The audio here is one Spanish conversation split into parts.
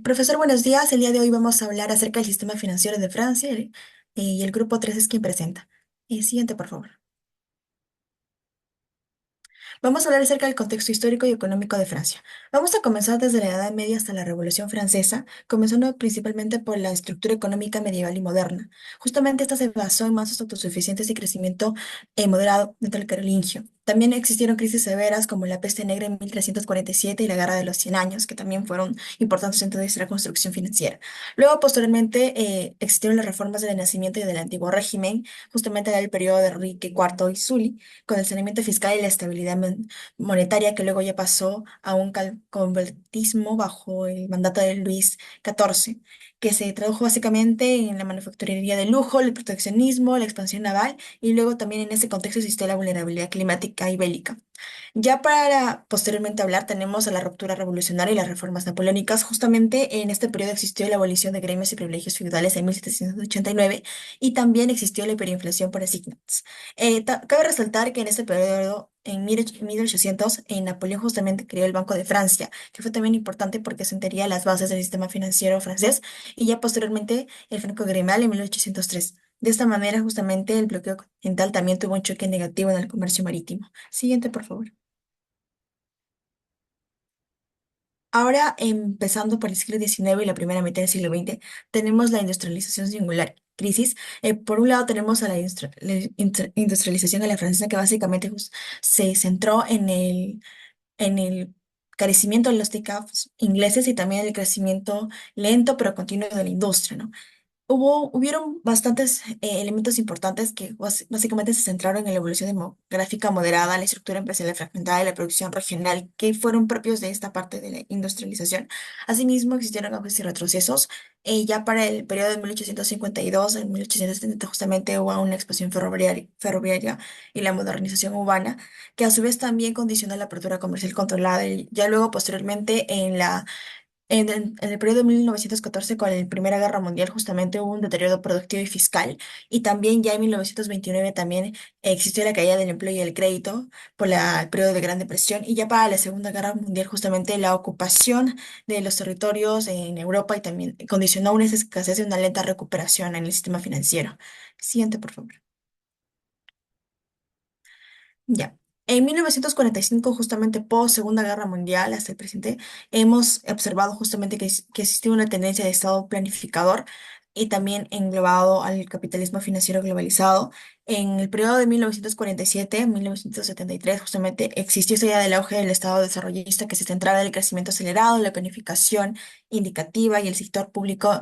Profesor, buenos días. El día de hoy vamos a hablar acerca del sistema financiero de Francia y el grupo 3 es quien presenta. Siguiente, por favor. Vamos a hablar acerca del contexto histórico y económico de Francia. Vamos a comenzar desde la Edad Media hasta la Revolución Francesa, comenzando principalmente por la estructura económica medieval y moderna. Justamente esta se basó en masas autosuficientes y crecimiento moderado dentro del carolingio. También existieron crisis severas como la peste negra en 1347 y la Guerra de los Cien Años, que también fueron importantes en toda esta construcción financiera. Luego, posteriormente, existieron las reformas del Renacimiento y del Antiguo Régimen, justamente en el periodo de Enrique IV y Sully, con el saneamiento fiscal y la estabilidad monetaria que luego ya pasó a un convertismo bajo el mandato de Luis XIV, que se tradujo básicamente en la manufacturería de lujo, el proteccionismo, la expansión naval y luego también en ese contexto existió la vulnerabilidad climática y bélica. Ya para posteriormente hablar, tenemos a la ruptura revolucionaria y las reformas napoleónicas. Justamente en este periodo existió la abolición de gremios y privilegios feudales en 1789 y también existió la hiperinflación por asignados. Cabe resaltar que en este periodo, en 1800, Napoleón justamente creó el Banco de Francia, que fue también importante porque sentaría las bases del sistema financiero francés, y ya posteriormente el Franco Gremial en 1803. De esta manera, justamente el bloqueo continental también tuvo un choque negativo en el comercio marítimo. Siguiente, por favor. Ahora, empezando por el siglo XIX y la primera mitad del siglo XX, tenemos la industrialización singular. Crisis. Por un lado tenemos a la industrialización de la francesa que básicamente se centró en el carecimiento de los TICAFs ingleses y también el crecimiento lento pero continuo de la industria, ¿no? Hubieron bastantes elementos importantes que básicamente se centraron en la evolución demográfica moderada, la estructura empresarial fragmentada y la producción regional, que fueron propios de esta parte de la industrialización. Asimismo, existieron auges y retrocesos. Ya para el periodo de 1852 en 1870 justamente hubo una explosión ferroviaria y la modernización urbana, que a su vez también condicionó la apertura comercial controlada. Y ya luego, posteriormente, en el periodo de 1914, con la Primera Guerra Mundial, justamente hubo un deterioro productivo y fiscal. Y también ya en 1929 también existió la caída del empleo y el crédito por el periodo de Gran Depresión. Y ya para la Segunda Guerra Mundial, justamente la ocupación de los territorios en Europa y también condicionó una escasez y una lenta recuperación en el sistema financiero. Siguiente, por favor. Ya. En 1945, justamente post Segunda Guerra Mundial hasta el presente, hemos observado justamente que existe una tendencia de Estado planificador y también englobado al capitalismo financiero globalizado. En el periodo de 1947 a 1973, justamente existió esa idea del auge del Estado desarrollista que se centraba en el crecimiento acelerado, la planificación indicativa y el sector público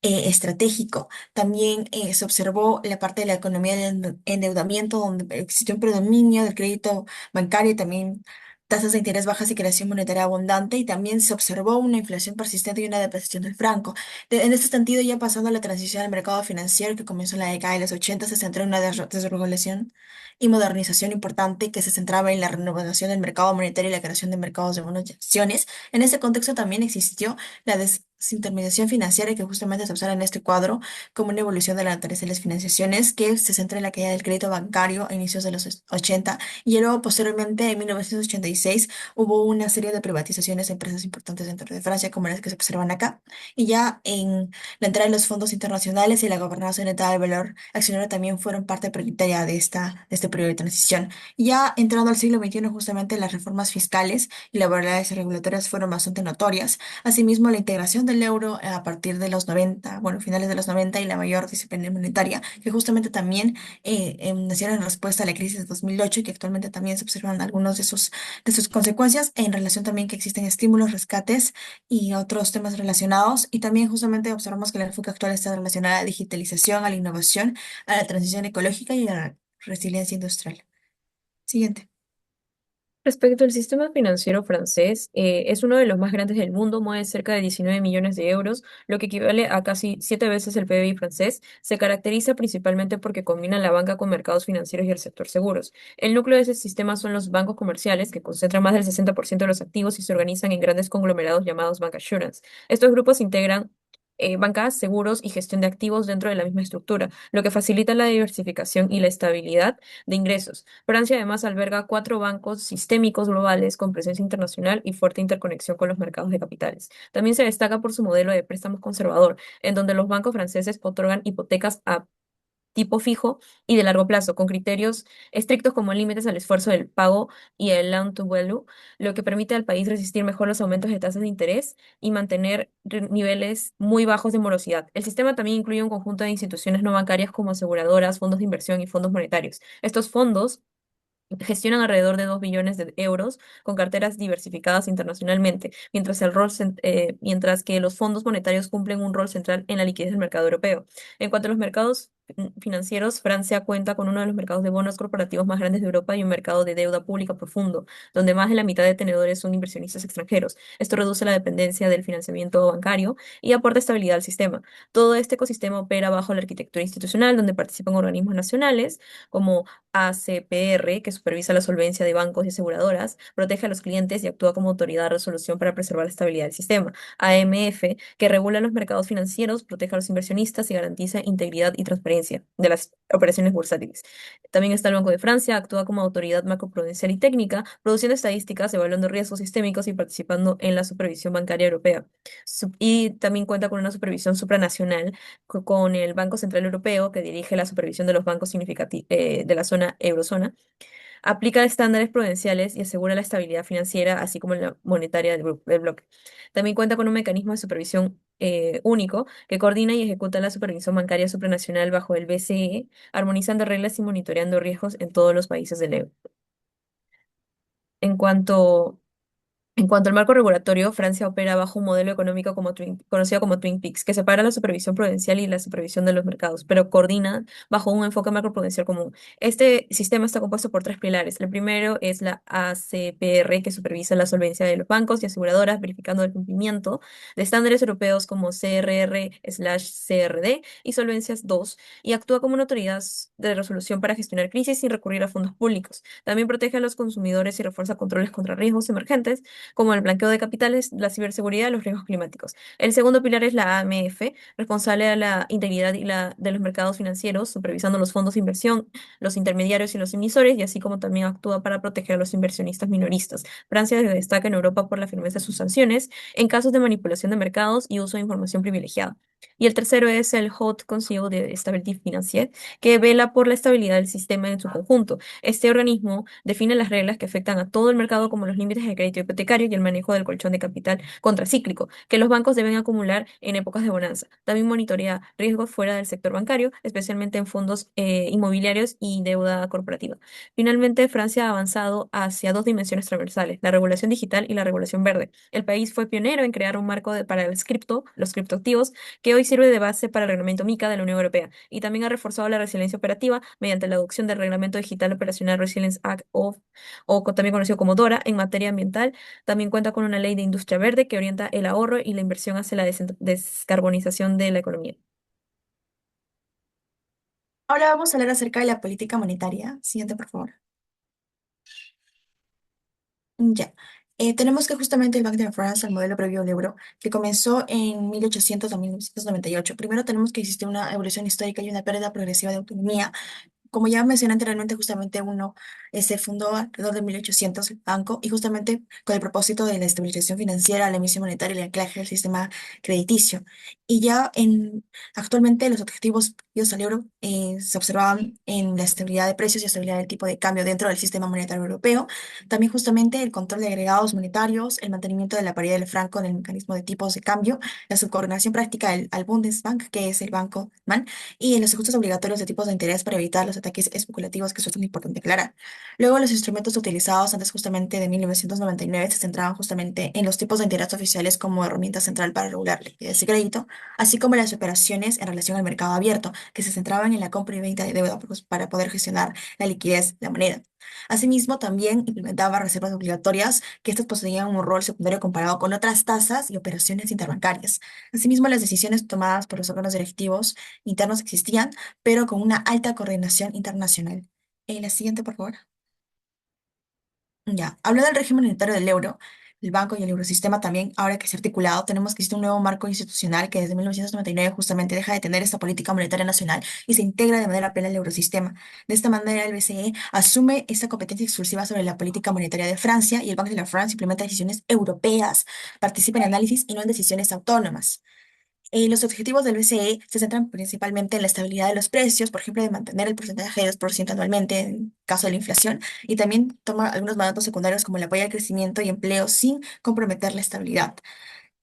estratégico. También se observó la parte de la economía del endeudamiento, donde existió un predominio del crédito bancario y también tasas de interés bajas y creación monetaria abundante, y también se observó una inflación persistente y una depreciación del franco. En este sentido, ya pasando a la transición al mercado financiero que comenzó en la década de los 80, se centró en una desregulación y modernización importante que se centraba en la renovación del mercado monetario y la creación de mercados de bonos y acciones. En ese contexto también existió la desintermediación financiera que justamente se observa en este cuadro como una evolución de la naturaleza de las financiaciones que se centra en la caída del crédito bancario a inicios de los 80 y luego posteriormente en 1986 hubo una serie de privatizaciones de empresas importantes dentro de Francia como las que se observan acá, y ya en la entrada de los fondos internacionales y la gobernanza orientada al valor accionario también fueron parte prioritaria de este periodo de transición. Ya entrando al siglo XXI, justamente las reformas fiscales y laborales y regulatorias fueron bastante notorias. Asimismo, la integración del euro a partir de los 90, bueno, finales de los 90, y la mayor disciplina monetaria, que justamente también nacieron en respuesta a la crisis de 2008 y que actualmente también se observan algunos de sus consecuencias en relación también que existen estímulos, rescates y otros temas relacionados. Y también justamente observamos que el enfoque actual está relacionado a la digitalización, a la innovación, a la transición ecológica y a la resiliencia industrial. Siguiente. Respecto al sistema financiero francés, es uno de los más grandes del mundo, mueve cerca de 19 millones de euros, lo que equivale a casi 7 veces el PBI francés. Se caracteriza principalmente porque combina la banca con mercados financieros y el sector seguros. El núcleo de ese sistema son los bancos comerciales, que concentran más del 60% de los activos y se organizan en grandes conglomerados llamados bancassurance. Estos grupos integran bancas, seguros y gestión de activos dentro de la misma estructura, lo que facilita la diversificación y la estabilidad de ingresos. Francia además alberga cuatro bancos sistémicos globales con presencia internacional y fuerte interconexión con los mercados de capitales. También se destaca por su modelo de préstamos conservador, en donde los bancos franceses otorgan hipotecas a tipo fijo y de largo plazo, con criterios estrictos como límites al esfuerzo del pago y el loan to value, lo que permite al país resistir mejor los aumentos de tasas de interés y mantener niveles muy bajos de morosidad. El sistema también incluye un conjunto de instituciones no bancarias como aseguradoras, fondos de inversión y fondos monetarios. Estos fondos gestionan alrededor de 2 billones de euros con carteras diversificadas internacionalmente, mientras que los fondos monetarios cumplen un rol central en la liquidez del mercado europeo. En cuanto a los mercados financieros, Francia cuenta con uno de los mercados de bonos corporativos más grandes de Europa y un mercado de deuda pública profundo, donde más de la mitad de tenedores son inversionistas extranjeros. Esto reduce la dependencia del financiamiento bancario y aporta estabilidad al sistema. Todo este ecosistema opera bajo la arquitectura institucional, donde participan organismos nacionales como ACPR, que supervisa la solvencia de bancos y aseguradoras, protege a los clientes y actúa como autoridad de resolución para preservar la estabilidad del sistema. AMF, que regula los mercados financieros, protege a los inversionistas y garantiza integridad y transparencia de las operaciones bursátiles. También está el Banco de Francia, actúa como autoridad macroprudencial y técnica, produciendo estadísticas, evaluando riesgos sistémicos y participando en la supervisión bancaria europea. Y también cuenta con una supervisión supranacional con el Banco Central Europeo, que dirige la supervisión de los bancos de la zona eurozona, aplica estándares prudenciales y asegura la estabilidad financiera, así como la monetaria del bloque. También cuenta con un mecanismo de supervisión único que coordina y ejecuta la supervisión bancaria supranacional bajo el BCE, armonizando reglas y monitoreando riesgos en todos los países del euro. En cuanto En cuanto al marco regulatorio, Francia opera bajo un modelo económico conocido como Twin Peaks, que separa la supervisión prudencial y la supervisión de los mercados, pero coordina bajo un enfoque macroprudencial común. Este sistema está compuesto por tres pilares. El primero es la ACPR, que supervisa la solvencia de los bancos y aseguradoras, verificando el cumplimiento de estándares europeos como CRR/CRD y Solvencias 2, y actúa como una autoridad de resolución para gestionar crisis sin recurrir a fondos públicos. También protege a los consumidores y refuerza controles contra riesgos emergentes como el blanqueo de capitales, la ciberseguridad y los riesgos climáticos. El segundo pilar es la AMF, responsable de la integridad de los mercados financieros, supervisando los fondos de inversión, los intermediarios y los emisores, y así como también actúa para proteger a los inversionistas minoristas. Francia destaca en Europa por la firmeza de sus sanciones en casos de manipulación de mercados y uso de información privilegiada. Y el tercero es el Haut Conseil de Stabilité Financière, que vela por la estabilidad del sistema en su conjunto. Este organismo define las reglas que afectan a todo el mercado, como los límites de crédito hipotecario y el manejo del colchón de capital contracíclico que los bancos deben acumular en épocas de bonanza. También monitorea riesgos fuera del sector bancario, especialmente en fondos inmobiliarios y deuda corporativa. Finalmente, Francia ha avanzado hacia dos dimensiones transversales, la regulación digital y la regulación verde. El país fue pionero en crear un marco para los criptoactivos, que hoy sirve de base para el reglamento MiCA de la Unión Europea, y también ha reforzado la resiliencia operativa mediante la adopción del Reglamento Digital Operacional Resilience Act también conocido como DORA en materia ambiental. También cuenta con una ley de industria verde que orienta el ahorro y la inversión hacia la descarbonización de la economía. Ahora vamos a hablar acerca de la política monetaria. Siguiente, por favor. Ya. Tenemos que justamente el Bank de France, el modelo previo al euro, que comenzó en 1800 a 1998. Primero tenemos que existe una evolución histórica y una pérdida progresiva de autonomía. Como ya mencioné anteriormente, justamente uno se fundó alrededor de 1800 el banco y justamente con el propósito de la estabilización financiera, la emisión monetaria y el anclaje del sistema crediticio. Y ya actualmente los objetivos al euro se observaban en la estabilidad de precios y estabilidad del tipo de cambio dentro del sistema monetario europeo. También justamente el control de agregados monetarios, el mantenimiento de la paridad del franco en el mecanismo de tipos de cambio, la subordinación práctica al Bundesbank, que es el banco man, y en los ajustes obligatorios de tipos de interés para evitar los ataques especulativos, que eso es muy importante aclarar. Luego, los instrumentos utilizados antes justamente de 1999 se centraban justamente en los tipos de interés oficiales como herramienta central para regular liquidez y crédito, así como las operaciones en relación al mercado abierto, que se centraban en la compra y venta de deuda pues, para poder gestionar la liquidez de la moneda. Asimismo, también implementaba reservas obligatorias, que estas poseían un rol secundario comparado con otras tasas y operaciones interbancarias. Asimismo, las decisiones tomadas por los órganos directivos internos existían, pero con una alta coordinación internacional. La siguiente, por favor. Ya, habló del régimen monetario del euro. el banco y el eurosistema también, ahora que se ha articulado, tenemos que existe un nuevo marco institucional que desde 1999 justamente deja de tener esta política monetaria nacional y se integra de manera plena al eurosistema. De esta manera, el BCE asume esta competencia exclusiva sobre la política monetaria de Francia y el Banco de la France implementa decisiones europeas, participa en análisis y no en decisiones autónomas. Los objetivos del BCE se centran principalmente en la estabilidad de los precios, por ejemplo, de mantener el porcentaje de 2% anualmente en caso de la inflación, y también toma algunos mandatos secundarios como el apoyo al crecimiento y empleo sin comprometer la estabilidad.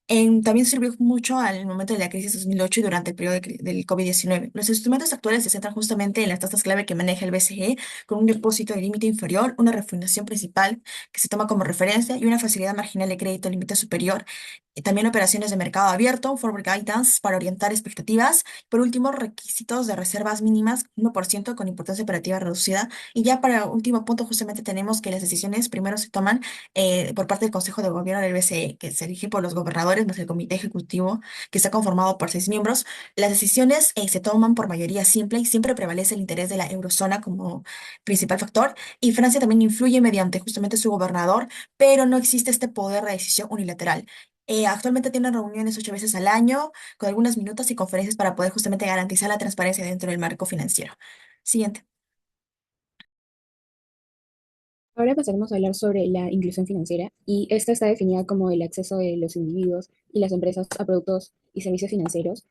También sirvió mucho al momento de la crisis de 2008 y durante el periodo del COVID-19. Los instrumentos actuales se centran justamente en las tasas clave que maneja el BCE, con un depósito de límite inferior, una refundación principal que se toma como referencia y una facilidad marginal de crédito límite superior. Y también operaciones de mercado abierto, un forward guidance para orientar expectativas. Por último, requisitos de reservas mínimas, 1% con importancia operativa reducida. Y ya para último punto, justamente tenemos que las decisiones primero se toman por parte del Consejo de Gobierno del BCE, que se elige por los gobernadores más el Comité Ejecutivo, que está conformado por 6 miembros. Las decisiones se toman por mayoría simple y siempre prevalece el interés de la eurozona como principal factor. Y Francia también influye mediante justamente su gobernador, pero no existe este poder de decisión unilateral. Actualmente tienen reuniones 8 veces al año, con algunas minutas y conferencias para poder justamente garantizar la transparencia dentro del marco financiero. Siguiente. Ahora pasaremos a hablar sobre la inclusión financiera y esta está definida como el acceso de los individuos y las empresas a productos y servicios financieros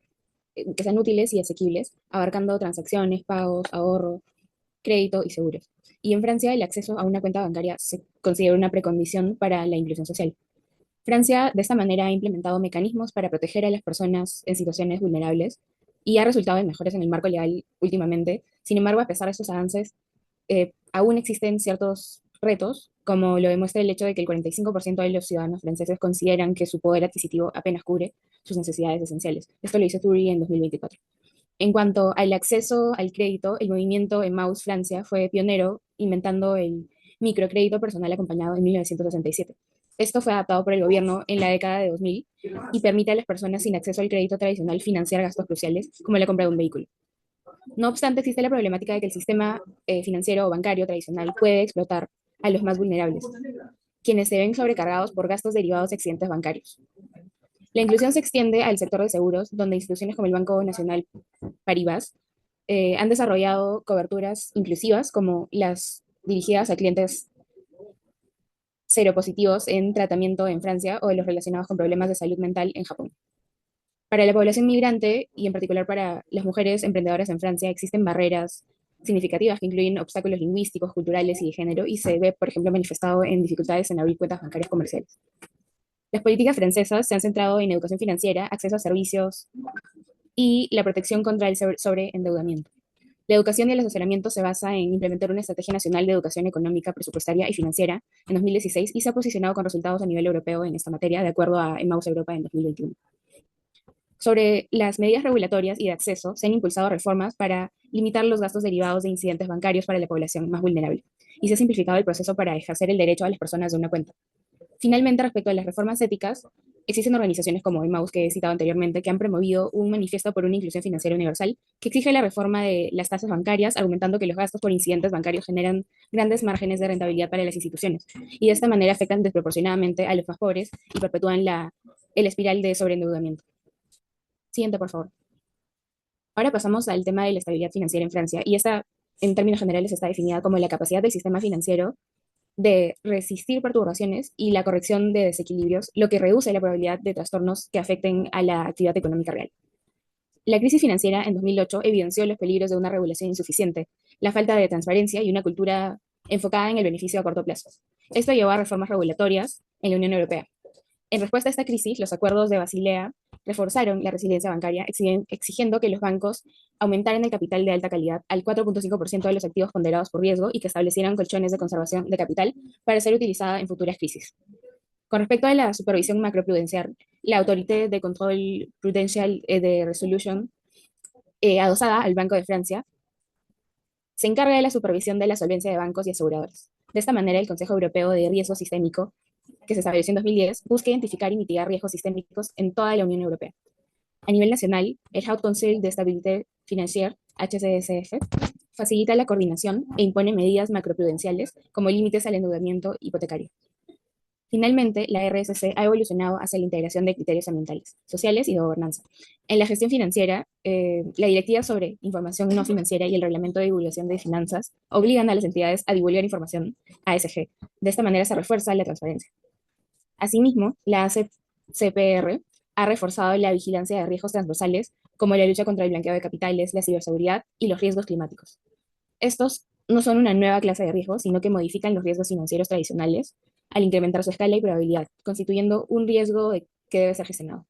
que sean útiles y asequibles, abarcando transacciones, pagos, ahorro, crédito y seguros. Y en Francia el acceso a una cuenta bancaria se considera una precondición para la inclusión social. Francia de esta manera ha implementado mecanismos para proteger a las personas en situaciones vulnerables y ha resultado en mejoras en el marco legal últimamente. Sin embargo, a pesar de estos avances, aún existen ciertos retos, como lo demuestra el hecho de que el 45% de los ciudadanos franceses consideran que su poder adquisitivo apenas cubre sus necesidades esenciales. Esto lo hizo Turi en 2024. En cuanto al acceso al crédito, el movimiento Emmaus Francia fue pionero inventando el microcrédito personal acompañado en 1967. Esto fue adaptado por el gobierno en la década de 2000 y permite a las personas sin acceso al crédito tradicional financiar gastos cruciales, como la compra de un vehículo. No obstante, existe la problemática de que el sistema financiero o bancario tradicional puede explotar a los más vulnerables, quienes se ven sobrecargados por gastos derivados de accidentes bancarios. La inclusión se extiende al sector de seguros, donde instituciones como el Banco Nacional Paribas han desarrollado coberturas inclusivas como las dirigidas a clientes seropositivos en tratamiento en Francia o de los relacionados con problemas de salud mental en Japón. Para la población migrante y en particular para las mujeres emprendedoras en Francia existen barreras significativas que incluyen obstáculos lingüísticos, culturales y de género y se ve, por ejemplo, manifestado en dificultades en abrir cuentas bancarias comerciales. Las políticas francesas se han centrado en educación financiera, acceso a servicios y la protección contra el sobreendeudamiento. La educación y el asesoramiento se basa en implementar una estrategia nacional de educación económica, presupuestaria y financiera en 2016 y se ha posicionado con resultados a nivel europeo en esta materia, de acuerdo a Emmaus Europa en 2021. Sobre las medidas regulatorias y de acceso, se han impulsado reformas para limitar los gastos derivados de incidentes bancarios para la población más vulnerable y se ha simplificado el proceso para ejercer el derecho a las personas de una cuenta. Finalmente, respecto a las reformas éticas, existen organizaciones como Emmaus, que he citado anteriormente, que han promovido un manifiesto por una inclusión financiera universal que exige la reforma de las tasas bancarias, argumentando que los gastos por incidentes bancarios generan grandes márgenes de rentabilidad para las instituciones y de esta manera afectan desproporcionadamente a los más pobres y perpetúan el espiral de sobreendeudamiento. Siguiente, por favor. Ahora pasamos al tema de la estabilidad financiera en Francia y esta, en términos generales, está definida como la capacidad del sistema financiero de resistir perturbaciones y la corrección de desequilibrios, lo que reduce la probabilidad de trastornos que afecten a la actividad económica real. La crisis financiera en 2008 evidenció los peligros de una regulación insuficiente, la falta de transparencia y una cultura enfocada en el beneficio a corto plazo. Esto llevó a reformas regulatorias en la Unión Europea. En respuesta a esta crisis, los acuerdos de Basilea reforzaron la resiliencia bancaria, exigiendo que los bancos aumentaran el capital de alta calidad al 4.5% de los activos ponderados por riesgo y que establecieran colchones de conservación de capital para ser utilizada en futuras crisis. Con respecto a la supervisión macroprudencial, la Autorité de Control Prudential de Resolution, adosada al Banco de Francia, se encarga de la supervisión de la solvencia de bancos y aseguradores. De esta manera, el Consejo Europeo de Riesgo Sistémico, que se estableció en 2010, busca identificar y mitigar riesgos sistémicos en toda la Unión Europea. A nivel nacional, el Haut Conseil de Stabilité Financière, HCSF, facilita la coordinación e impone medidas macroprudenciales como límites al endeudamiento hipotecario. Finalmente, la RSC ha evolucionado hacia la integración de criterios ambientales, sociales y de gobernanza. En la gestión financiera, la Directiva sobre Información No Financiera y el Reglamento de Divulgación de Finanzas obligan a las entidades a divulgar información ASG. De esta manera se refuerza la transparencia. Asimismo, la CPR ha reforzado la vigilancia de riesgos transversales como la lucha contra el blanqueo de capitales, la ciberseguridad y los riesgos climáticos. Estos no son una nueva clase de riesgos, sino que modifican los riesgos financieros tradicionales al incrementar su escala y probabilidad, constituyendo un riesgo que debe ser gestionado.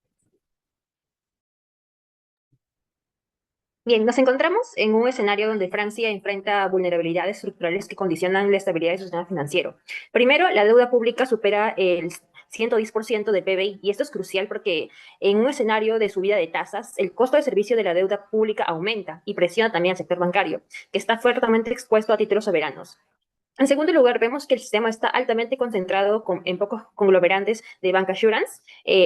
Bien, nos encontramos en un escenario donde Francia enfrenta vulnerabilidades estructurales que condicionan la estabilidad de su sistema financiero. Primero, la deuda pública supera el 110% del PBI, y esto es crucial porque en un escenario de subida de tasas, el costo de servicio de la deuda pública aumenta y presiona también al sector bancario, que está fuertemente expuesto a títulos soberanos. En segundo lugar, vemos que el sistema está altamente concentrado en pocos conglomerados de bancassurance.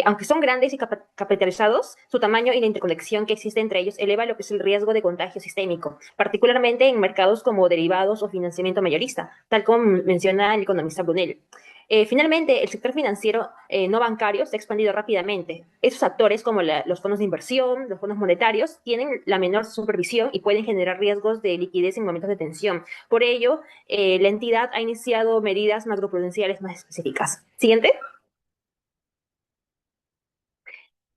Aunque son grandes y capitalizados, su tamaño y la interconexión que existe entre ellos eleva lo que es el riesgo de contagio sistémico, particularmente en mercados como derivados o financiamiento mayorista, tal como menciona el economista Brunel. Finalmente, el sector financiero no bancario se ha expandido rápidamente. Esos actores, como los fondos de inversión, los fondos monetarios, tienen la menor supervisión y pueden generar riesgos de liquidez en momentos de tensión. Por ello, la entidad ha iniciado medidas macroprudenciales más específicas. Siguiente.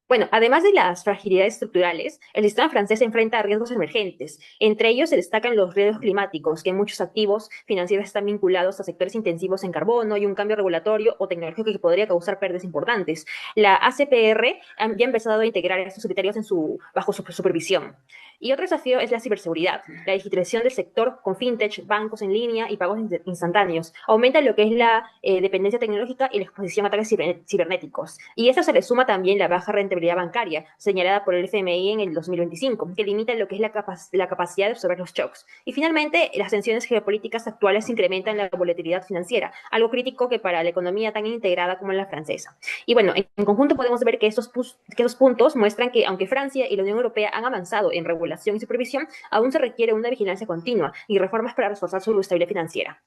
Bueno, además de las fragilidades estructurales, el sistema francés se enfrenta a riesgos emergentes. Entre ellos se destacan los riesgos climáticos, que en muchos activos financieros están vinculados a sectores intensivos en carbono y un cambio regulatorio o tecnológico que podría causar pérdidas importantes. La ACPR ya ha empezado a integrar estos criterios bajo su supervisión. Y otro desafío es la ciberseguridad. La digitalización del sector con fintech, bancos en línea y pagos instantáneos aumenta lo que es la dependencia tecnológica y la exposición a ataques cibernéticos. Y a esto se le suma también la baja rentabilidad bancaria, señalada por el FMI en el 2025, que limita lo que es la capacidad de absorber los shocks. Y finalmente, las tensiones geopolíticas actuales incrementan la volatilidad financiera, algo crítico que para la economía tan integrada como la francesa. Y bueno, en conjunto podemos ver que estos puntos muestran que aunque Francia y la Unión Europea han avanzado en regulación y supervisión, aún se requiere una vigilancia continua y reformas para reforzar su estabilidad financiera.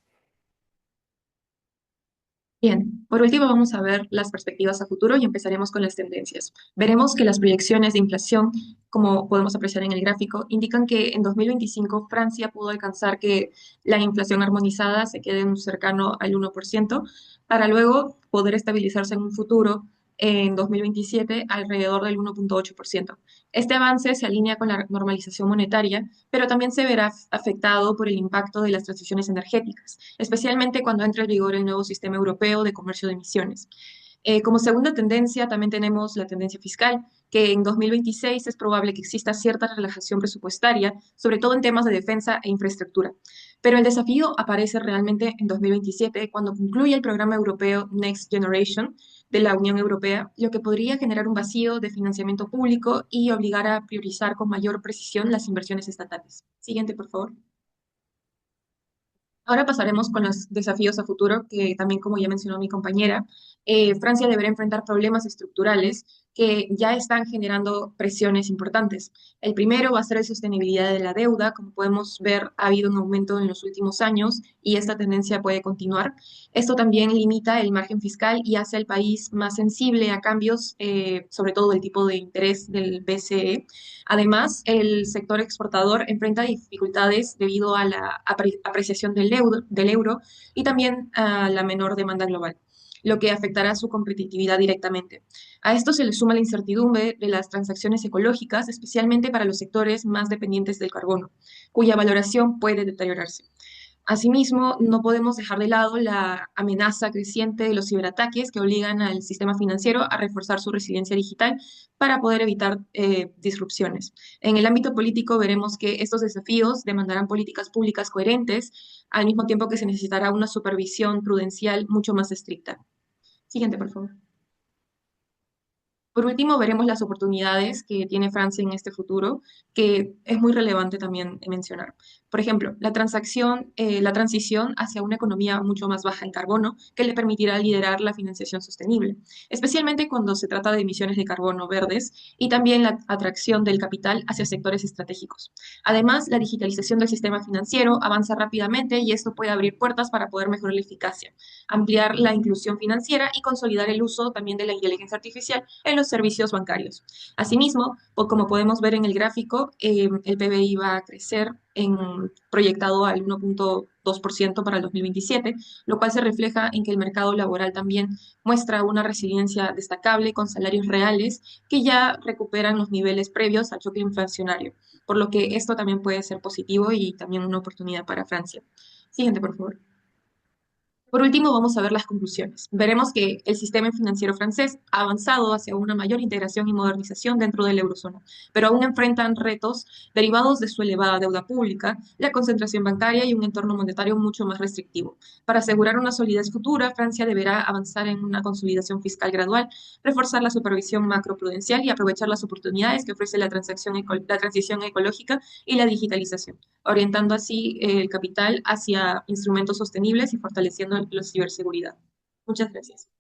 Bien, por último vamos a ver las perspectivas a futuro y empezaremos con las tendencias. Veremos que las proyecciones de inflación, como podemos apreciar en el gráfico, indican que en 2025 Francia pudo alcanzar que la inflación armonizada se quede en un cercano al 1%, para luego poder estabilizarse en un futuro en 2027 alrededor del 1,8%. Este avance se alinea con la normalización monetaria, pero también se verá afectado por el impacto de las transiciones energéticas, especialmente cuando entre en vigor el nuevo sistema europeo de comercio de emisiones. Como segunda tendencia, también tenemos la tendencia fiscal, que en 2026 es probable que exista cierta relajación presupuestaria, sobre todo en temas de defensa e infraestructura. Pero el desafío aparece realmente en 2027, cuando concluye el programa europeo Next Generation de la Unión Europea, lo que podría generar un vacío de financiamiento público y obligar a priorizar con mayor precisión las inversiones estatales. Siguiente, por favor. Ahora pasaremos con los desafíos a futuro, que también, como ya mencionó mi compañera, Francia deberá enfrentar problemas estructurales que ya están generando presiones importantes. El primero va a ser la sostenibilidad de la deuda. Como podemos ver, ha habido un aumento en los últimos años y esta tendencia puede continuar. Esto también limita el margen fiscal y hace al país más sensible a cambios, sobre todo del tipo de interés del BCE. Además, el sector exportador enfrenta dificultades debido a la apreciación del euro y también a la menor demanda global, lo que afectará su competitividad directamente. A esto se le suma la incertidumbre de las transacciones ecológicas, especialmente para los sectores más dependientes del carbono, cuya valoración puede deteriorarse. Asimismo, no podemos dejar de lado la amenaza creciente de los ciberataques que obligan al sistema financiero a reforzar su resiliencia digital para poder evitar disrupciones. En el ámbito político veremos que estos desafíos demandarán políticas públicas coherentes, al mismo tiempo que se necesitará una supervisión prudencial mucho más estricta. Siguiente, por favor. Por último, veremos las oportunidades que tiene Francia en este futuro, que es muy relevante también mencionar. Por ejemplo, la transición hacia una economía mucho más baja en carbono, que le permitirá liderar la financiación sostenible, especialmente cuando se trata de emisiones de carbono verdes y también la atracción del capital hacia sectores estratégicos. Además, la digitalización del sistema financiero avanza rápidamente y esto puede abrir puertas para poder mejorar la eficacia, ampliar la inclusión financiera y consolidar el uso también de la inteligencia artificial en los servicios bancarios. Asimismo, como podemos ver en el gráfico, el PBI va a crecer proyectado al 1,2% para el 2027, lo cual se refleja en que el mercado laboral también muestra una resiliencia destacable con salarios reales que ya recuperan los niveles previos al choque inflacionario, por lo que esto también puede ser positivo y también una oportunidad para Francia. Siguiente, por favor. Por último, vamos a ver las conclusiones. Veremos que el sistema financiero francés ha avanzado hacia una mayor integración y modernización dentro de la eurozona, pero aún enfrentan retos derivados de su elevada deuda pública, la concentración bancaria y un entorno monetario mucho más restrictivo. Para asegurar una solidez futura, Francia deberá avanzar en una consolidación fiscal gradual, reforzar la supervisión macroprudencial y aprovechar las oportunidades que ofrece la transición ecológica y la digitalización, orientando así el capital hacia instrumentos sostenibles y fortaleciendo la ciberseguridad. Muchas gracias.